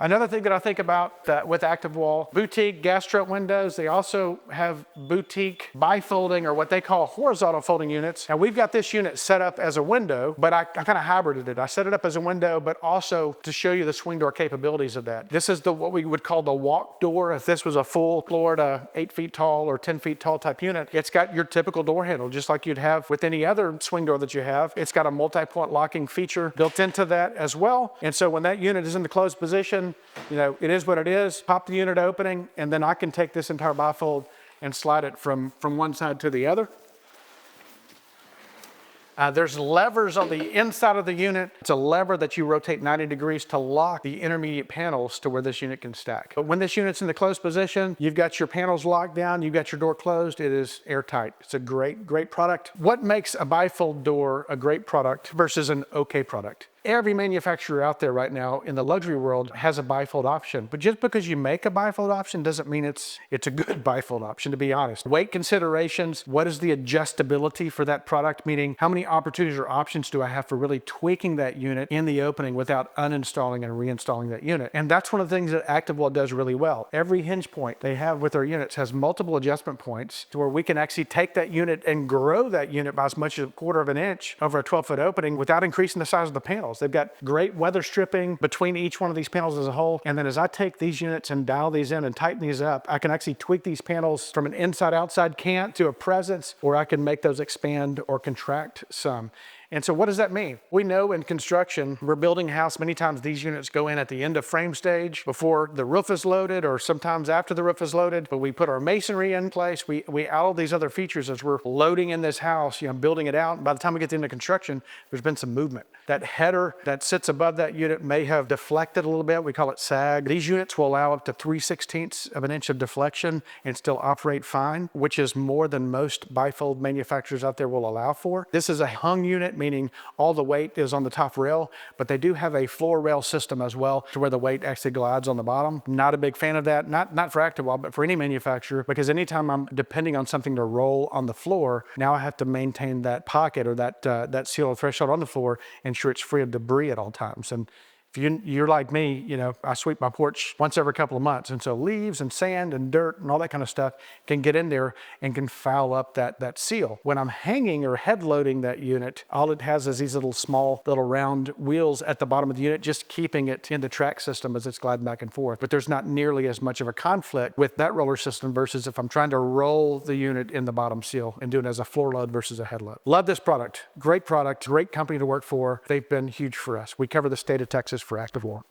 Another thing that I think about with ActivWall, boutique gas strut windows, they also have boutique bifolding or what they call horizontal folding units. Now we've got this unit set up as a window, but I kind of hybrided it. I set it up as a window, but also to show you the swing door capabilities of that. This is what we would call the walk door. If this was a full Florida 8 feet tall or 10 feet tall type unit, it's got your typical door handle, just like you'd have with any other swing door that you have. It's got a multi-point locking feature built into that as well. And so when that unit is in the closed position, you know, it is what it is. Pop the unit opening, and then I can take this entire bifold and slide it from one side to the other. There's levers on the inside of the unit. It's a lever that you rotate 90 degrees to lock the intermediate panels to where this unit can stack. But when this unit's in the closed position, you've got your panels locked down, you've got your door closed, it is airtight. It's a great, great product. What makes a bifold door a great product versus an okay product? Every manufacturer out there right now in the luxury world has a bifold option, but just because you make a bifold option doesn't mean it's a good bifold option, to be honest. Weight considerations, what is the adjustability for that product? Meaning how many opportunities or options do I have for really tweaking that unit in the opening without uninstalling and reinstalling that unit? And that's one of the things that ActivWall does really well. Every hinge point they have with their units has multiple adjustment points to where we can actually take that unit and grow that unit by as much as 1/4 of an inch over a 12-foot opening without increasing the size of the panel. They've got great weather stripping between each one of these panels as a whole. And then as I take these units and dial these in and tighten these up, I can actually tweak these panels from an inside-outside cant to a presence, or I can make those expand or contract some. And so what does that mean? We know in construction, we're building a house, many times these units go in at the end of frame stage before the roof is loaded, or sometimes after the roof is loaded, but we put our masonry in place. We add all these other features as we're loading in this house, you know, building it out. And by the time we get to the end of construction, there's been some movement. That header that sits above that unit may have deflected a little bit. We call it sag. These units will allow up to 3/16 of an inch of deflection and still operate fine, which is more than most bifold manufacturers out there will allow for. This is a hung unit, meaning all the weight is on the top rail, but they do have a floor rail system as well to where the weight actually glides on the bottom. Not a big fan of that, not for ActivWall, but for any manufacturer, because anytime I'm depending on something to roll on the floor, now I have to maintain that pocket or that seal or threshold on the floor, ensure it's free of debris at all times. And if you're like me, you know, I sweep my porch once every couple of months. And so leaves and sand and dirt and all that kind of stuff can get in there and can foul up that seal. When I'm hanging or head loading that unit, all it has is these little round wheels at the bottom of the unit, just keeping it in the track system as it's gliding back and forth. But there's not nearly as much of a conflict with that roller system versus if I'm trying to roll the unit in the bottom seal and do it as a floor load versus a head load. Love this product, great company to work for. They've been huge for us. We cover the state of Texas for ActivWall.